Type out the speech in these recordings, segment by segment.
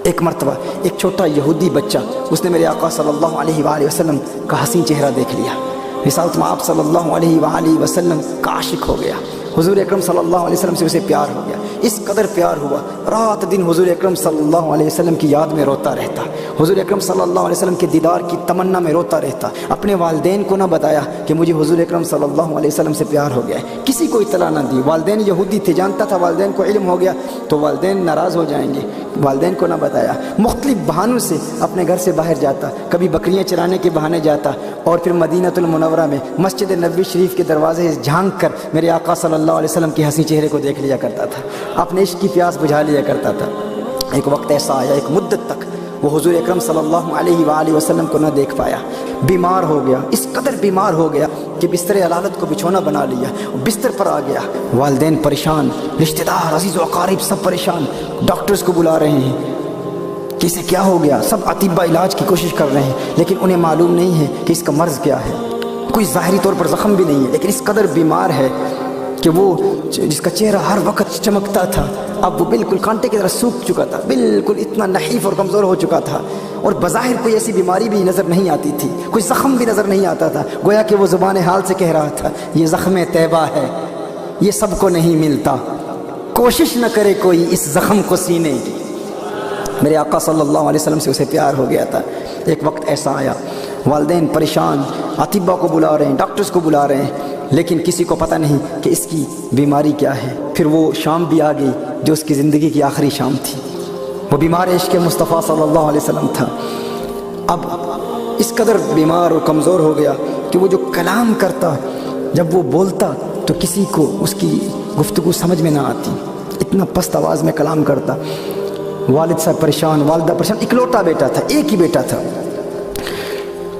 ایک مرتبہ ایک چھوٹا یہودی بچہ اس نے میرے آقا صلی اللہ علیہ وآلہ وسلم کا حسین چہرہ دیکھ لیا، رسالت میں آپ صلی اللہ علیہ وآلہ وسلم کا عاشق ہو گیا، حضور اکرم صلی اللہ علیہ وسلم سے اسے پیار ہو گیا، اس قدر پیار ہوا رات دن حضور اکرم صلی اللہ علیہ وسلم کی یاد میں روتا رہتا، حضور اکرم صلی اللہ علیہ وسلم کے دیدار کی تمنا میں روتا رہتا، اپنے والدین کو نہ بتایا کہ مجھے حضور اکرم صلی اللہ علیہ وسلم سے پیار ہو گیا ہے، کسی کو اطلاع نہ دی، والدین یہودی تھے، جانتا تھا والدین کو علم ہو گیا تو والدین ناراض ہو جائیں گے، والدین کو نہ بتایا، مختلف بہانوں سے اپنے گھر سے باہر جاتا، کبھی بکریاں چرانے کے بہانے جاتا اور پھر مدینہ المنورہ میں مسجد نبوی شریف کے دروازے سے جھانک کر میرے آقا صلی اللہ علیہ وسلم کے حسین چہرے کو دیکھ لیا کرتا تھا، اپنے عشق کی پیاس بجھا لیا کرتا تھا۔ ایک وقت ایسا آیا، ایک مدت تک وہ حضور اکرم صلی اللہ علیہ وآلہ وسلم کو نہ دیکھ پایا، بیمار ہو گیا، اس قدر بیمار ہو گیا کہ بستر علالت کو بچھونا بنا لیا، بستر پر آ گیا، والدین پریشان، رشتہ دار عزیز و اقارب سب پریشان، ڈاکٹرز کو بلا رہے ہیں کہ اسے کیا ہو گیا، سب اطباء علاج کی کوشش کر رہے ہیں لیکن انہیں معلوم نہیں ہے کہ اس کا مرض کیا ہے، کوئی ظاہری طور پر زخم بھی نہیں ہے لیکن اس قدر بیمار ہے کہ وہ جس کا چہرہ ہر وقت چمکتا تھا اب وہ بالکل کانٹے کی طرح سوکھ چکا تھا، بالکل اتنا نحیف اور کمزور ہو چکا تھا، اور بظاہر کوئی ایسی بیماری بھی نظر نہیں آتی تھی، کوئی زخم بھی نظر نہیں آتا تھا، گویا کہ وہ زبان حال سے کہہ رہا تھا یہ زخم طیبہ ہے، یہ سب کو نہیں ملتا، کوشش نہ کرے کوئی اس زخم کو سینے کی۔ میرے آقا صلی اللہ علیہ وسلم سے اسے پیار ہو گیا تھا۔ ایک وقت ایسا آیا، والدین پریشان، اطباء کو بلا رہے ہیں، ڈاکٹرز کو بلا رہے ہیں لیکن کسی کو پتہ نہیں کہ اس کی بیماری کیا ہے۔ پھر وہ شام بھی آ گئی جو اس کی زندگی کی آخری شام تھی، وہ بیمار عشق مصطفیٰ صلی اللہ علیہ وسلم تھا، اب اس قدر بیمار اور کمزور ہو گیا کہ وہ جو کلام کرتا، جب وہ بولتا تو کسی کو اس کی گفتگو سمجھ میں نہ آتی، اتنا پست آواز میں کلام کرتا۔ والد صاحب پریشان، والدہ پریشان، اکلوٹا بیٹا تھا، ایک ہی بیٹا تھا،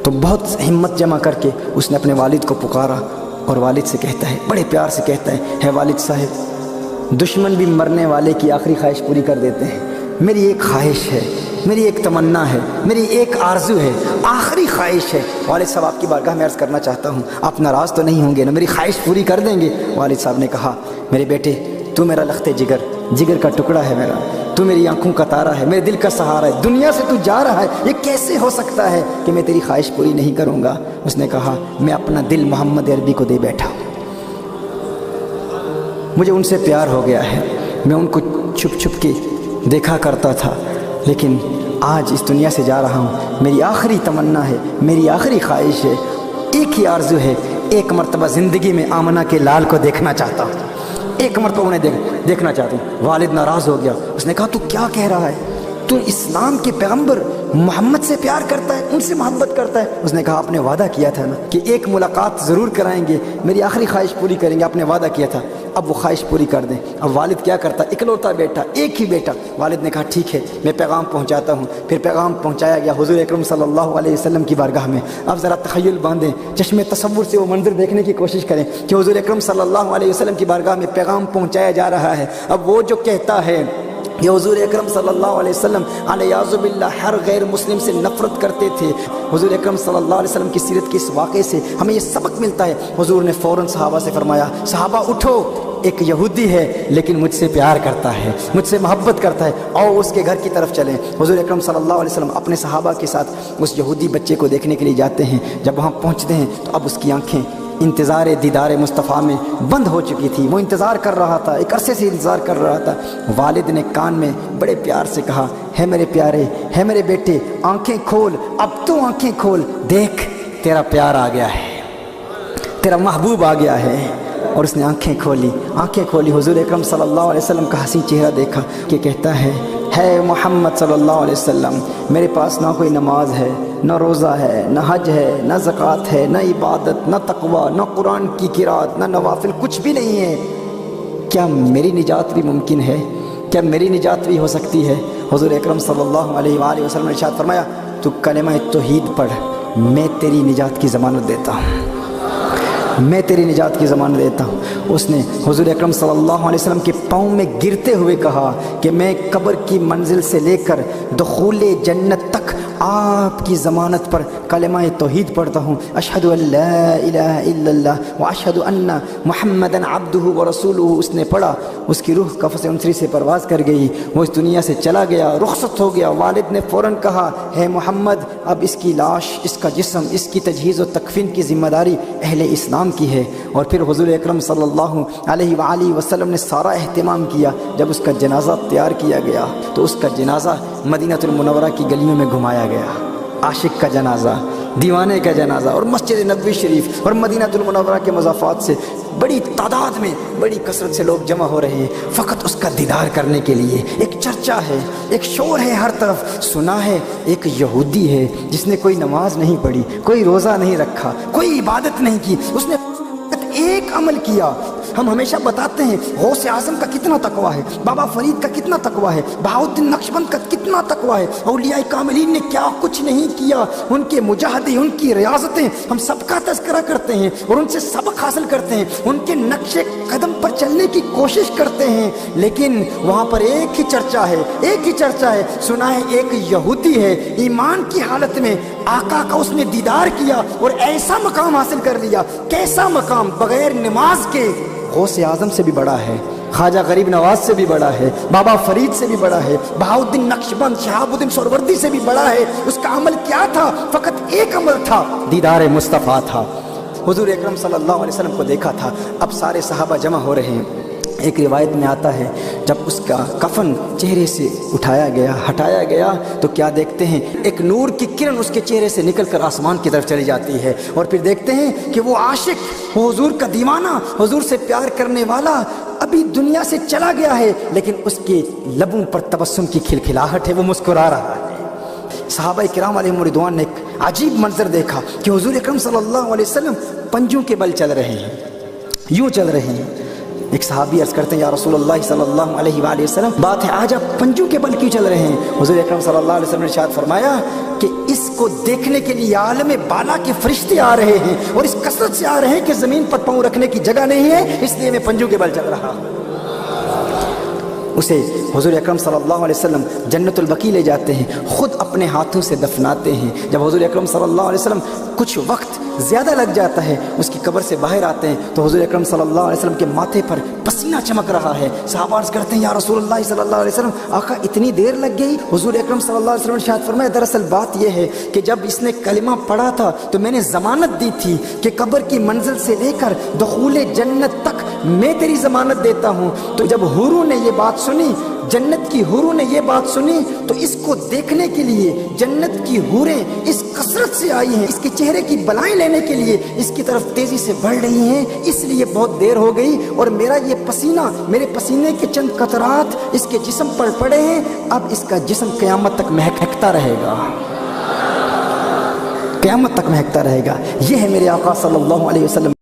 تو بہت ہمت جمع کر کے اس نے اپنے والد کو پکارا اور والد سے کہتا ہے، بڑے پیار سے کہتا ہے والد صاحب دشمن بھی مرنے والے کی آخری خواہش پوری کر دیتے ہیں، میری ایک خواہش ہے، میری ایک تمنا ہے، میری ایک آرزو ہے، آخری خواہش ہے، والد صاحب آپ کی بارگاہ میں عرض کرنا چاہتا ہوں، آپ ناراض تو نہیں ہوں گے نا، میری خواہش پوری کر دیں گے؟ والد صاحب نے کہا میرے بیٹے تو میرا لخت جگر، جگر کا ٹکڑا ہے میرا، تو میری آنکھوں کا تارا ہے، میرے دل کا سہارا ہے، دنیا سے تو جا رہا ہے، یہ کیسے ہو سکتا ہے کہ میں تیری خواہش پوری نہیں کروں گا؟ اس نے کہا میں اپنا دل محمد عربی کو دے بیٹھا ہوں، مجھے ان سے پیار ہو گیا ہے، میں ان کو چھپ چھپ کے دیکھا کرتا تھا لیکن آج اس دنیا سے جا رہا ہوں، میری آخری تمنا ہے، میری آخری خواہش ہے، ایک ہی آرزو ہے، ایک مرتبہ زندگی میں آمنہ کے لال کو دیکھنا چاہتا ہوں، ایک مرتبہ انہیں دیکھنا چاہتا ہوں۔ والد ناراض ہو گیا، اس نے کہا تو کیا کہہ رہا ہے، تو اسلام کے پیغمبر محمد سے پیار کرتا ہے، ان سے محبت کرتا ہے؟ اس نے کہا آپ نے وعدہ کیا تھا نا کہ ایک ملاقات ضرور کرائیں گے، میری آخری خواہش پوری کریں گے، آپ نے وعدہ کیا تھا، اب وہ خواہش پوری کر دیں۔ اب والد کیا کرتا، اکلوتا بیٹا، ایک ہی بیٹا، والد نے کہا ٹھیک ہے میں پیغام پہنچاتا ہوں۔ پھر پیغام پہنچایا گیا حضور اکرم صلی اللہ علیہ وسلم کی بارگاہ میں۔ اب ذرا تخیل باندھیں، چشم تصور سے وہ منظر دیکھنے کی کوشش کریں کہ حضور اکرم صلی اللہ علیہ وسلم کی بارگاہ میں پیغام پہنچایا جا رہا ہے۔ اب وہ جو کہتا ہے یہ حضور اکرم صلی اللہ علیہ وسلم علیہ باللہ ہر غیر مسلم سے نفرت کرتے تھے، حضور اکرم صلی اللہ علیہ وسلم کی سیرت کے اس واقعے سے ہمیں یہ سبق ملتا ہے۔ حضور نے فوراً صحابہ سے فرمایا صحابہ اٹھو، ایک یہودی ہے لیکن مجھ سے پیار کرتا ہے، مجھ سے محبت کرتا ہے، آؤ اس کے گھر کی طرف چلیں۔ حضور اکرم صلی اللہ علیہ وسلم اپنے صحابہ کے ساتھ اس یہودی بچے کو دیکھنے کے لیے جاتے ہیں۔ جب وہاں پہنچتے ہیں تو اب اس کی آنکھیں انتظار دیدار مصطفیٰ میں بند ہو چکی تھی، وہ انتظار کر رہا تھا، ایک عرصے سے انتظار کر رہا تھا۔ والد نے کان میں بڑے پیار سے کہا ہے میرے پیارے، ہے میرے بیٹے، آنکھیں کھول، اب تو آنکھیں کھول، دیکھ تیرا پیار آ گیا ہے، تیرا محبوب آ گیا ہے۔ اور اس نے آنکھیں کھولی، حضور اکرم صلی اللہ علیہ وسلم کا حسین چہرہ دیکھا کہ کہتا ہے محمد صلی اللہ علیہ وسلم میرے پاس نہ کوئی نماز ہے، نہ روزہ ہے، نہ حج ہے، نہ زکوٰۃ ہے، نہ عبادت، نہ تقویٰ، نہ قرآن کی قرات، نہ نوافل، کچھ بھی نہیں ہے، کیا میری نجات بھی ممکن ہے؟ کیا میری نجات بھی ہو سکتی ہے؟ حضور اکرم صلی اللہ علیہ وآلہ وسلم نے ارشاد فرمایا تو کلمہ توحید پڑھ، میں تیری نجات کی ضمانت دیتا ہوں، میں تیری نجات کی ضمانت دیتا ہوں۔ اس نے حضور اکرم صلی اللہ علیہ وسلم کے پاؤں میں گرتے ہوئے کہا کہ میں قبر کی منزل سے لے کر دخول جنت تک آپ کی ضمانت پر کلمہ توحید پڑھتا ہوں، اشہد ان لا الہ الا اللہ واشہد ان محمدا عبدہ ورسولہ۔ اس نے پڑھا، اس کی روح قفس عنصری سے پرواز کر گئی، وہ اس دنیا سے چلا گیا، رخصت ہو گیا۔ والد نے فوراً کہا، ہے محمد، اب اس کی لاش، اس کا جسم، اس کی تجہیز و تکفین کی ذمہ داری اہل اسلام کی ہے۔ اور پھر حضور اکرم صلی اللہ علیہ وآلہ وسلم نے سارا اہتمام کیا۔ جب اس کا جنازہ تیار کیا گیا تو اس کا جنازہ مدینہ المنورہ کی گلیوں میں گھمایا گیا۔ عاشق کا جنازہ، دیوانے کا جنازہ، اور مسجد نبوی شریف اور مدینہ المنورہ کے مضافات سے بڑی تعداد میں، بڑی کثرت سے لوگ جمع ہو رہے ہیں فقط اس کا دیدار کرنے کے لیے۔ ایک چرچا ہے، ایک شور ہے ہر طرف، سنا ہے ایک یہودی ہے جس نے کوئی نماز نہیں پڑھی، کوئی روزہ نہیں رکھا، کوئی عبادت نہیں کی، اس نے ایک عمل کیا۔ ہم ہمیشہ بتاتے ہیں غوث اعظم کا کتنا تقویٰ ہے، بابا فرید کا کتنا تقویٰ ہے، بہاؤالدین نقشبند کا کتنا تقویٰ ہے، اولیاء کاملین نے کیا کچھ نہیں کیا، ان کے مجاہدے، ان کی ریاضتیں، ہم سب کا تذکرہ کرتے ہیں اور ان سے سبق حاصل کرتے ہیں، ان کے نقش قدم پر چلنے کی کوشش کرتے ہیں، لیکن وہاں پر ایک ہی چرچا ہے، ایک ہی چرچا ہے، سنا ہے ایک یہودی ہے، ایمان کی حالت میں آقا کا اس نے دیدار کیا اور ایسا مقام حاصل کر لیا۔ کیسا مقام؟ بغیر نماز کے غوث اعظم سے بھی بڑا ہے، خواجہ غریب نواز سے بھی بڑا ہے، بابا فرید سے بھی بڑا ہے، بہاؤالدین نقشبند، شہاب الدین سہروردی سے بھی بڑا ہے۔ اس کا عمل کیا تھا؟ فقط ایک عمل تھا، دیدار مصطفیٰ تھا۔ حضور اکرم صلی اللہ علیہ وسلم کو دیکھا تھا، اب سارے صحابہ جمع ہو رہے ہیں۔ ایک روایت میں آتا ہے جب اس کا کفن چہرے سے اٹھایا گیا، ہٹایا گیا، تو کیا دیکھتے ہیں؟ ایک نور کی کرن اس کے چہرے سے نکل کر آسمان کی طرف چلی جاتی ہے، اور پھر دیکھتے ہیں کہ وہ عاشق، وہ حضور کا دیوانہ، حضور سے پیار کرنے والا ابھی دنیا سے چلا گیا ہے، لیکن اس کے لبوں پر تبسم کی کھلکھلاہٹ ہے، وہ مسکرا رہا ہے۔ صحابہ کرام علیہم رضوان نے ایک عجیب منظر دیکھا کہ حضور اکرم صلی اللہ علیہ وسلم پنجوں کے بل چل رہے ہیں، یوں چل رہے ہیں۔ ایک صحابی عرض کرتے ہیں، یا رسول اللہ صلی اللہ علیہ وآلہ وسلم، بات ہے آج آپ پنجوں کے بل کیوں چل رہے ہیں؟ حضور اکرم صلی اللہ علیہ وسلم نے ارشاد فرمایا کہ اس کو دیکھنے کے لیے عالم بالا کے فرشتے آ رہے ہیں، اور اس کثرت سے آ رہے ہیں کہ زمین پر پاؤں رکھنے کی جگہ نہیں ہے، اس لیے میں پنجوں کے بل چل رہا ہوں۔ اسے حضور اکرم صلی اللہ علیہ وسلم جنت البقیع لے جاتے ہیں، خود اپنے ہاتھوں سے دفناتے ہیں۔ جب حضور اکرم صلی اللہ علیہ وسلم کچھ وقت زیادہ لگ جاتا ہے، اس کی قبر سے باہر آتے ہیں تو حضور اکرم صلی اللہ علیہ وسلم کے ماتھے پر پسینہ چمک رہا ہے۔ صحابہ عرض کرتے ہیں، یا رسول اللہ صلی اللہ علیہ وسلم، آقا اتنی دیر لگ گئی؟ حضور اکرم صلی اللہ علیہ وسلم نے ارشاد فرمایا، دراصل بات یہ ہے کہ جب اس نے کلمہ پڑھا تھا تو میں نے ضمانت دی تھی کہ قبر کی منزل سے لے کر دخول جنت تک میں تیری ضمانت دیتا ہوں۔ تو جب حوروں نے یہ بات سنی، جنت کی حوروں نے یہ بات سنی، تو اس کو دیکھنے کے لیے جنت کی حوریں اس کثرت سے آئی ہیں، اس کے چہرے کی بلائیں لینے کے لیے اس کی طرف تیزی سے بڑھ رہی ہیں، اس لیے بہت دیر ہو گئی، اور میرا یہ پسینہ، میرے پسینے کے چند قطرات اس کے جسم پر پڑے ہیں، اب اس کا جسم قیامت تک مہکتا رہے گا، قیامت تک مہکتا رہے گا۔ یہ ہے میرے آقا صلی اللہ علیہ وسلم